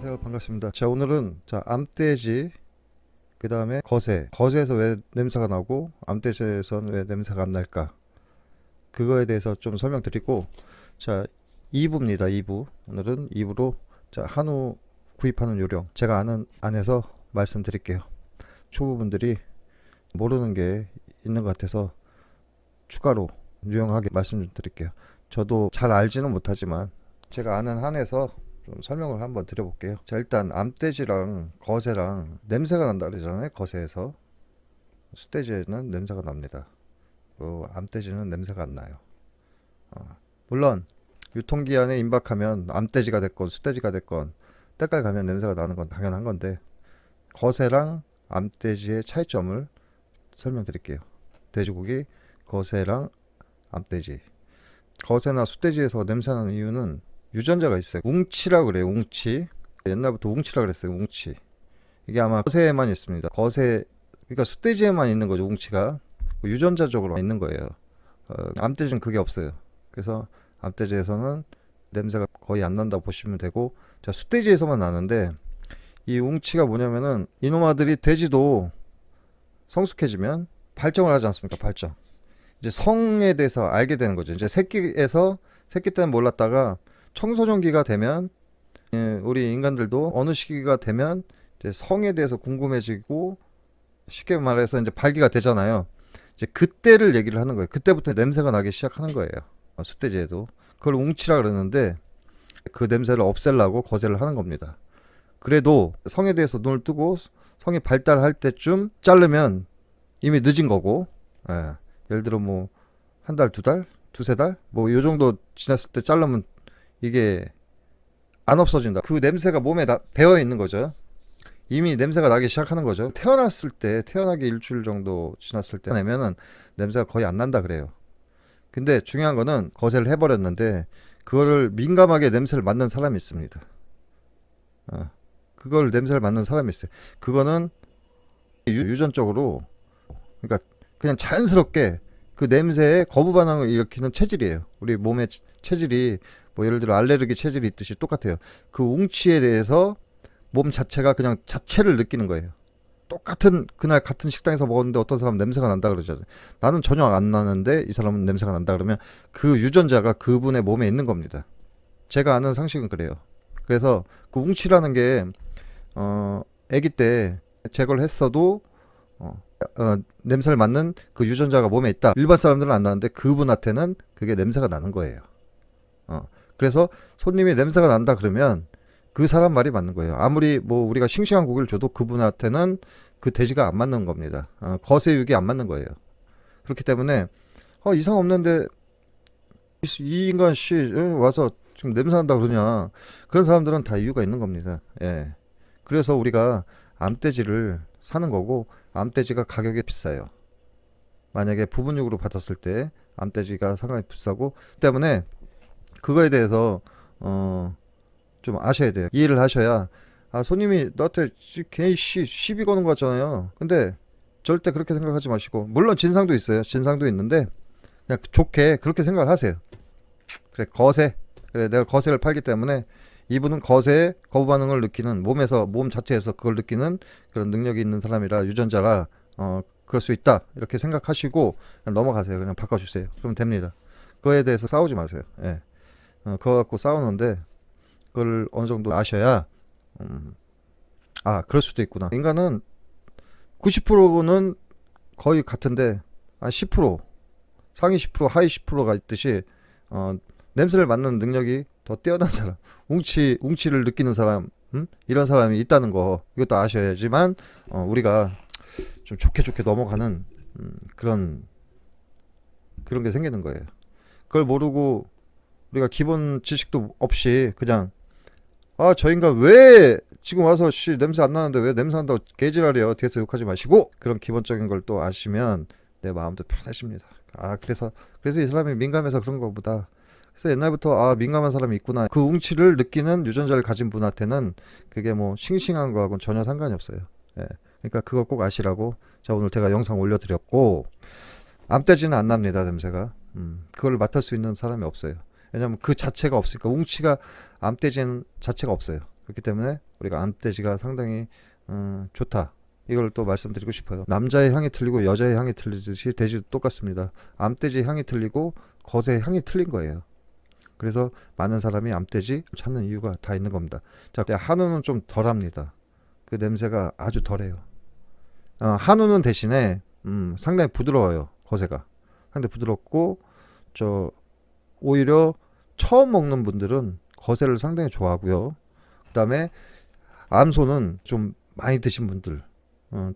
안녕하세요. 반갑습니다. 자, 오늘은 암돼지, 그 다음에 거새에서 왜 냄새가 나고 암돼지에서는 왜 냄새가 안 날까, 그거에 대해서 좀 설명드리고, 자, 2부입니다. 2부. 오늘은 2부로 한우 구입하는 요령, 제가 아는 안에서 말씀드릴게요. 초보분들이 모르는 게 있는 것 같아서 추가로 유용하게 말씀드릴게요. 저도 잘 알지는 못하지만 제가 아는 한에서 좀 설명을 한번 드려볼게요. 자, 일단 암돼지랑 거새랑 냄새가 난다 그러잖아요. 거새에서. 숫돼지에는 냄새가 납니다. 그리고 암돼지는 냄새가 안 나요. 물론 유통기한에 임박하면 암돼지가 됐건 숫돼지가 됐건 때깔 가면 냄새가 나는 건 당연한 건데, 거새랑 암돼지의 차이점을 설명드릴게요. 돼지고기, 거새랑 암돼지. 거새나 숫돼지에서 냄새나는 이유는 유전자가 있어요. 웅치라 그래요. 웅치. 옛날부터 웅치라 그랬어요. 웅치. 이게 아마 거새에만 있습니다. 그러니까 숫돼지에만 있는 거죠. 웅치가 유전자적으로 있는 거예요. 암돼지는 그게 없어요. 그래서 암돼지에서는 냄새가 거의 안 난다고 보시면 되고, 자, 숫돼지에서만 나는데, 이 웅치가 뭐냐면은 이놈아들이, 돼지도 성숙해지면 발정을 하지 않습니까? 발정. 이제 성에 대해서 알게 되는 거죠. 이제 새끼 때는 몰랐다가 청소년기가 되면, 우리 인간들도 어느 시기가 되면 이제 성에 대해서 궁금해지고, 쉽게 말해서 이제 발기가 되잖아요. 이제 그때를 얘기를 하는 거예요. 그때부터 냄새가 나기 시작하는 거예요. 숫돼지에도. 그걸 웅치라 그러는데, 그 냄새를 없애려고 거새를 하는 겁니다. 그래도 성에 대해서 눈을 뜨고 성이 발달할 때쯤 자르면 이미 늦은 거고, 예. 예를 들어 뭐 한 달, 두 달, 두세 달, 뭐 요 정도 지났을 때 자르면 이게 안 없어진다. 그 냄새가 몸에 다 배어 있는 거죠. 이미 냄새가 나기 시작하는 거죠. 태어나기 일주일 정도 지났을 때 내면은 냄새가 거의 안 난다 그래요. 근데 중요한 거는 거세를 해버렸는데, 그거를 민감하게 냄새를 맡는 사람이 있습니다. 그걸 냄새를 맡는 사람이 있어요. 그거는 유전적으로, 그러니까 그냥 자연스럽게 그 냄새에 거부 반응을 일으키는 체질이에요. 우리 몸의 체질이 뭐 예를 들어 알레르기 체질이 있듯이 똑같아요. 그 웅치에 대해서 몸 자체가 그냥 자체를 느끼는 거예요. 그날 같은 식당에서 먹었는데 어떤 사람은 냄새가 난다 그러잖아요. 나는 전혀 안 나는데 이 사람은 냄새가 난다 그러면 그 유전자가 그분의 몸에 있는 겁니다. 제가 아는 상식은 그래요. 그래서 그 웅치라는 게 아기 때 제거를 했어도 냄새를 맡는 그 유전자가 몸에 있다. 일반 사람들은 안 나는데 그분한테는 그게 냄새가 나는 거예요. 그래서 손님이 냄새가 난다 그러면 그 사람 말이 맞는 거예요. 아무리 뭐 우리가 싱싱한 고기를 줘도 그분한테는 그 돼지가 안 맞는 겁니다. 거세육이 안 맞는 거예요. 그렇기 때문에 이상 없는데 이 인간 씨 와서 지금 냄새 난다 그러냐, 그런 사람들은 다 이유가 있는 겁니다. 예. 그래서 우리가 암돼지를 사는 거고, 암돼지가 가격이 비싸요. 만약에 부분육으로 받았을 때 암돼지가 상당히 비싸고, 때문에 그거에 대해서 좀 아셔야 돼요. 이해를 하셔야, 손님이 너한테 괜히 시비 거는 거 같잖아요. 근데 절대 그렇게 생각하지 마시고, 물론 진상도 있어요. 진상도 있는데 그냥 좋게 그렇게 생각을 하세요. 그래, 그래, 내가 거새를 팔기 때문에 이분은 거새의 거부 반응을 느끼는, 몸 자체에서 그걸 느끼는 그런 능력이 있는 사람이라, 유전자라 그럴 수 있다, 이렇게 생각하시고 그냥 넘어가세요. 그냥 바꿔주세요. 그러면 됩니다. 그거에 대해서 싸우지 마세요. 예. 그거 갖고 싸우는데, 그걸 어느 정도 아셔야 그럴 수도 있구나. 인간은 90%는 거의 같은데 한 10%, 상위 10%, 하위 10%가 있듯이 냄새를 맡는 능력이 더 뛰어난 사람, 웅치를 느끼는 사람, 이런 사람이 있다는 거, 이것도 아셔야지만 우리가 좀 좋게 넘어가는 그런 게 생기는 거예요. 그걸 모르고 우리가 기본 지식도 없이 그냥 저 인간 왜 지금 와서 냄새 안 나는데 왜 냄새 난다고 개지랄이에요, 뒤에서 욕하지 마시고, 그런 기본적인 걸 또 아시면 내 마음도 편해집니다. 그래서 이 사람이 민감해서 그런 거보다, 그래서 옛날부터 민감한 사람이 있구나, 그 웅치를 느끼는 유전자를 가진 분한테는 그게 뭐 싱싱한 거하고는 전혀 상관이 없어요. 예. 그러니까 그거 꼭 아시라고 자, 오늘 제가 영상 올려드렸고, 암돼지는 안 납니다, 냄새가. 그걸 맡을 수 있는 사람이 없어요. 왜냐면 그 자체가 없으니까. 웅치가, 암돼지는 자체가 없어요. 그렇기 때문에 우리가 암돼지가 상당히 좋다. 이걸 또 말씀드리고 싶어요. 남자의 향이 틀리고 여자의 향이 틀리듯이 돼지도 똑같습니다. 암돼지 향이 틀리고 거새의 향이 틀린 거예요. 그래서 많은 사람이 암돼지 찾는 이유가 다 있는 겁니다. 자, 한우는 좀 덜합니다. 그 냄새가 아주 덜해요. 한우는 대신에 상당히 부드러워요. 거새가 상당히 부드럽고, 오히려 처음 먹는 분들은 거새를 상당히 좋아하고요. 그 다음에 암소는 좀 많이 드신 분들,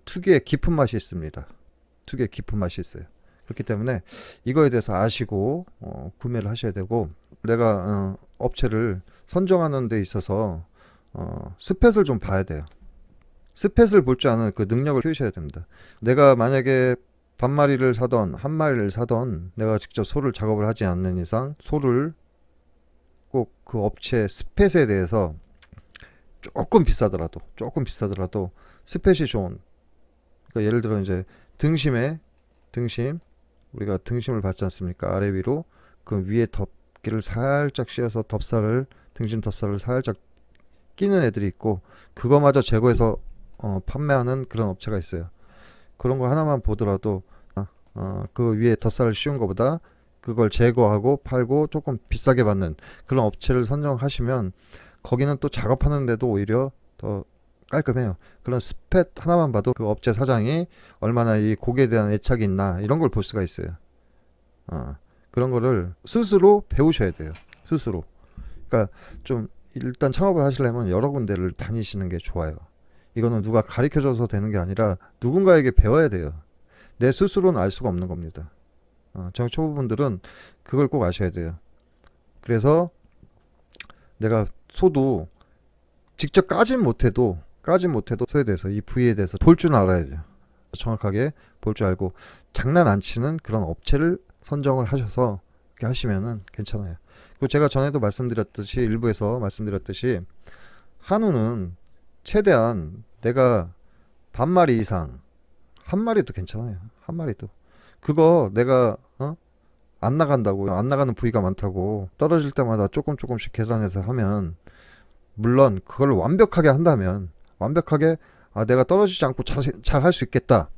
특유의 깊은 맛이 있습니다. 특유의 깊은 맛이 있어요. 그렇기 때문에 이거에 대해서 아시고 구매를 하셔야 되고, 내가 업체를 선정하는 데 있어서 스펫을 좀 봐야 돼요. 스펫을 볼 줄 아는 그 능력을 키우셔야 됩니다. 내가 만약에 반마리를 사던 한 마리를 사던 내가 직접 소를 작업을 하지 않는 이상 소를 꼭 그 업체 스펫에 대해서 조금 비싸더라도 스펫이 좋은, 그러니까 예를 들어 이제 등심 우리가 등심을 받지 않습니까? 아래 위로 그 위에 덮개를 살짝 씌워서 등심 덧살을 살짝 끼는 애들이 있고, 그거마저 제거해서 판매하는 그런 업체가 있어요. 그런 거 하나만 보더라도 그 위에 덧살을 씌운 것보다 그걸 제거하고 팔고 조금 비싸게 받는 그런 업체를 선정하시면 거기는 또 작업하는데도 오히려 더 깔끔해요. 그런 스펫 하나만 봐도 그 업체 사장이 얼마나 이 고기에 대한 애착이 있나 이런 걸 볼 수가 있어요. 그런 거를 스스로 배우셔야 돼요. 스스로. 그러니까 좀 일단 창업을 하시려면 여러 군데를 다니시는 게 좋아요. 이거는 누가 가르쳐줘서 되는 게 아니라 누군가에게 배워야 돼요. 내 스스로는 알 수가 없는 겁니다. 정 초보분들은 그걸 꼭 아셔야 돼요. 그래서 내가 소도 직접 까진 못해도 소에 대해서 이 부위에 대해서 볼 줄 알아야죠. 정확하게 볼 줄 알고 장난 안 치는 그런 업체를 선정을 하셔서 이렇게 하시면은 괜찮아요. 그리고 제가 전에도 말씀드렸듯이, 일부에서 말씀드렸듯이, 한우는 최대한 내가 반마리 이상, 한 마리도 괜찮아요. 한 마리도. 그거 내가 안 나간다고, 안 나가는 부위가 많다고 떨어질 때마다 조금씩 계산해서 하면, 물론 그걸 완벽하게 한다면, 내가 떨어지지 않고 잘 할 수 있겠다,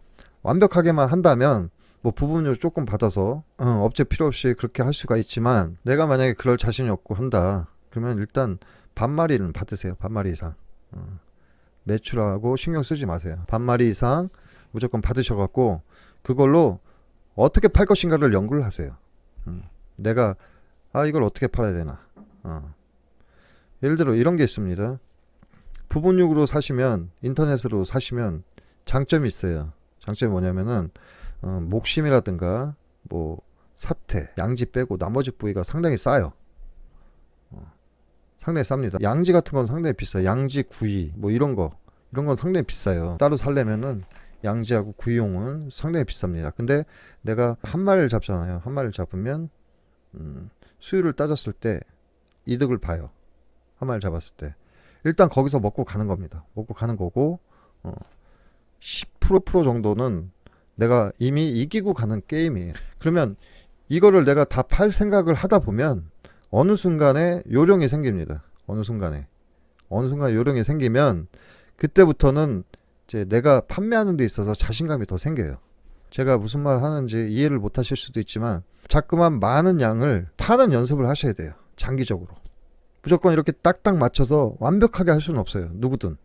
완벽하게만 한다면 뭐 부분적으로 조금 받아서 업체 필요 없이 그렇게 할 수가 있지만, 내가 만약에 그럴 자신이 없고 한다 그러면 일단 반마리는 받으세요. 반마리 이상. 매출하고 신경 쓰지 마세요. 반마리 이상 무조건 받으셔갖고 그걸로 어떻게 팔 것인가를 연구를 하세요. 내가 이걸 어떻게 팔아야 되나. 예를 들어 이런 게 있습니다. 부분육으로 사시면, 인터넷으로 사시면 장점이 있어요. 장점이 뭐냐면은 목심이라든가 뭐 사태, 양지 빼고 나머지 부위가 상당히 싸요. 상당히 쌉니다. 양지 같은 건 상당히 비싸요. 양지, 구이 뭐 이런 건 상당히 비싸요. 따로 살려면은 양지하고 구이용은 상당히 비쌉니다. 근데 내가 한 마리를 잡잖아요. 한 마리를 잡으면 수율을 따졌을 때 이득을 봐요. 한 마리를 잡았을 때 일단 거기서 먹고 가는 겁니다. 먹고 가는 거고, 10% 정도는 내가 이미 이기고 가는 게임이에요. 그러면 이거를 내가 다 팔 생각을 하다 보면 어느 순간에 요령이 생깁니다. 어느 순간에 요령이 생기면 그때부터는 이제 내가 판매하는 데 있어서 자신감이 더 생겨요. 제가 무슨 말 하는지 이해를 못 하실 수도 있지만, 자꾸만 많은 양을 파는 연습을 하셔야 돼요. 장기적으로. 무조건 이렇게 딱딱 맞춰서 완벽하게 할 수는 없어요. 누구든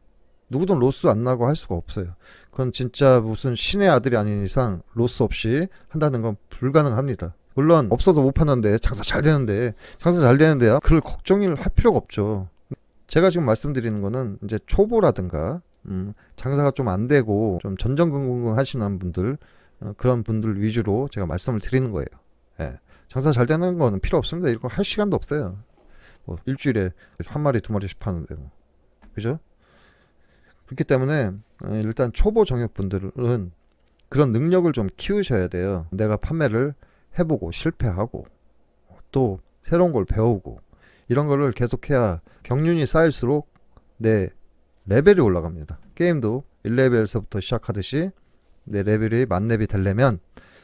로스 안 나고 할 수가 없어요. 그건 진짜 무슨 신의 아들이 아닌 이상 로스 없이 한다는 건 불가능합니다. 물론 없어서 못 파는데 장사 잘 되는데요, 그걸 걱정을 할 필요가 없죠. 제가 지금 말씀드리는 거는 이제 초보라든가 장사가 좀 안 되고 좀 전전긍긍 하시는 분들, 그런 분들 위주로 제가 말씀을 드리는 거예요. 예. 장사 잘 되는 거는 필요 없습니다. 이거 할 시간도 없어요. 뭐 일주일에 한 마리 두 마리씩 파는데 뭐, 그죠? 그렇기 때문에 일단 초보 정육분들은 그런 능력을 좀 키우셔야 돼요. 내가 판매를 해보고 실패하고 또 새로운 걸 배우고 이런 거를 계속해야 경륜이 쌓일수록 내 레벨이 올라갑니다. 게임도 1레벨에서부터 시작하듯이 내 레벨이 만렙이 되려면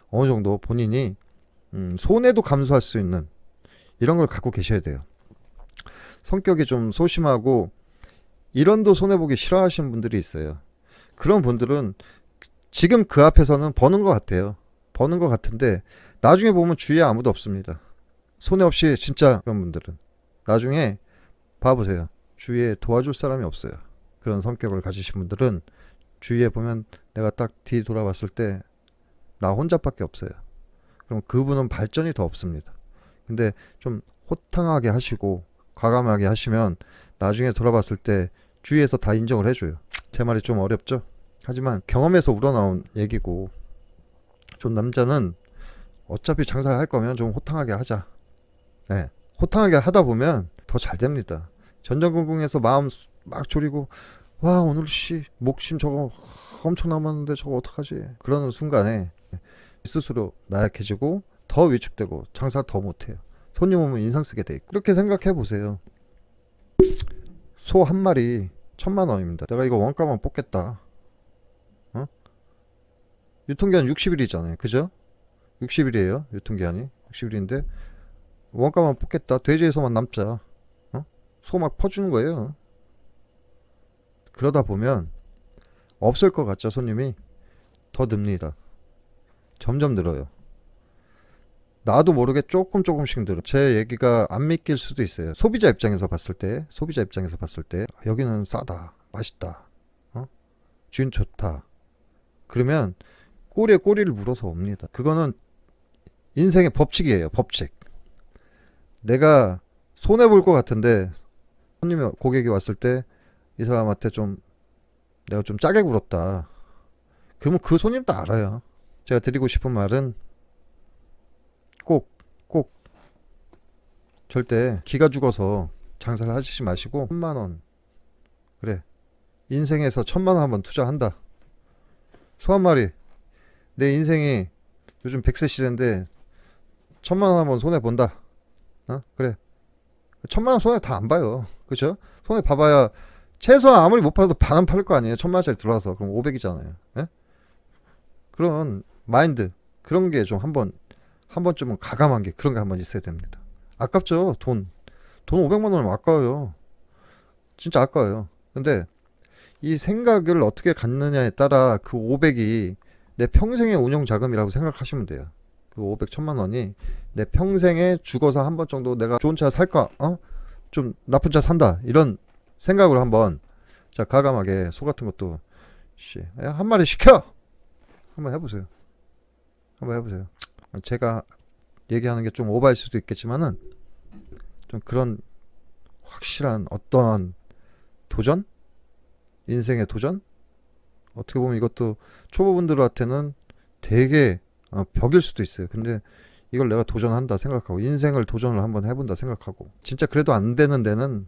어느 정도 본인이 손해도 감수할 수 있는 이런 걸 갖고 계셔야 돼요. 성격이 좀 소심하고 1원도 손해보기 싫어하시는 분들이 있어요. 그런 분들은 지금 그 앞에서는 버는 것 같아요. 버는 것 같은데 나중에 보면 주위에 아무도 없습니다. 손해 없이 진짜 그런 분들은 나중에 봐보세요. 주위에 도와줄 사람이 없어요. 그런 성격을 가지신 분들은 주위에 보면 내가 딱 뒤 돌아봤을 때 나 혼자밖에 없어요. 그럼 그분은 발전이 더 없습니다. 근데 좀 호탕하게 하시고 과감하게 하시면 나중에 돌아봤을 때 주위에서 다 인정을 해줘요. 제 말이 좀 어렵죠? 하지만 경험에서 우러나온 얘기고, 좀 남자는 어차피 장사를 할 거면 좀 호탕하게 하자. 네. 호탕하게 하다 보면 더 잘 됩니다. 전전긍긍해서 마음 막 졸이고 와 오늘 목심 저거 엄청 남았는데 저거 어떡하지? 그러는 순간에 스스로 나약해지고 더 위축되고 장사 더 못해요. 손님 오면 인상 쓰게 돼 있고. 그렇게 생각해 보세요. 소 한 마리 1,000,000원입니다. 내가 이거 원가만 뽑겠다. 유통기한 60일이잖아요. 그죠? 60일이에요. 유통기한이 60일인데 원가만 뽑겠다. 돼지에서만 남자. 소 막 퍼주는 거예요. 그러다 보면 없을 것 같죠, 손님이? 더 늡니다. 점점 늘어요. 나도 모르게 조금씩 늘어. 제 얘기가 안 믿길 수도 있어요. 소비자 입장에서 봤을 때 여기는 싸다, 맛있다, 주인 좋다. 그러면 꼬리에 꼬리를 물어서 옵니다. 그거는 인생의 법칙이에요. 법칙. 내가 손해볼 것 같은데 손님이 고객이 왔을 때 이 사람한테 내가 좀 짜게 굴었다. 그러면 그 손님도 알아요. 제가 드리고 싶은 말은 꼭 절대 기가 죽어서 장사를 하시지 마시고 1,000,000원, 그래, 인생에서 1,000,000원 한번 투자한다. 소 한 마리, 내 인생이 요즘 100세 시대인데 1,000,000원 한번 손해 본다. 그래, 1,000,000원 손해 다 안 봐요. 그죠? 손해 봐봐야 최소한 아무리 못 팔아도 반은 팔 거 아니에요. 1,000,000원짜리 들어와서. 그럼 500이잖아요. 예? 그런 마인드, 그런 게 좀 한 번쯤은 가감한 게, 그런 게 한번 있어야 됩니다. 아깝죠. 돈 500만 원은 아까워요. 진짜 아까워요. 근데 이 생각을 어떻게 갖느냐에 따라 그 500이 내 평생의 운용 자금이라고 생각하시면 돼요. 그 500, 1,000만 원이 내 평생에 죽어서 한 번 정도 내가 좋은 차 살까? 좀 나쁜 차 산다. 이런 생각으로 한번, 자, 가감하게 소 같은 것도 한 마리 시켜! 한번 해보세요. 제가 얘기하는 게 좀 오버일 수도 있겠지만은 좀 그런 확실한 어떠한 도전? 인생의 도전? 어떻게 보면 이것도 초보분들한테는 되게 벽일 수도 있어요. 근데 이걸 내가 도전한다 생각하고, 인생을 도전을 한번 해본다 생각하고, 진짜 그래도 안 되는 데는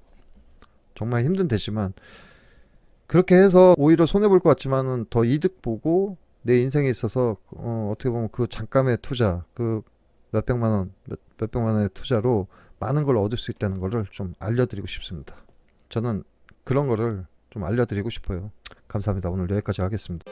정말 힘든 데지만, 그렇게 해서 오히려 손해볼 것 같지만은 더 이득 보고 내 인생에 있어서 어떻게 보면 그 잠깐의 투자, 그 몇백만 원의 투자로 많은 걸 얻을 수 있다는 거를 좀 알려드리고 싶습니다. 저는 그런 거를 좀 알려드리고 싶어요. 감사합니다. 오늘 여기까지 하겠습니다.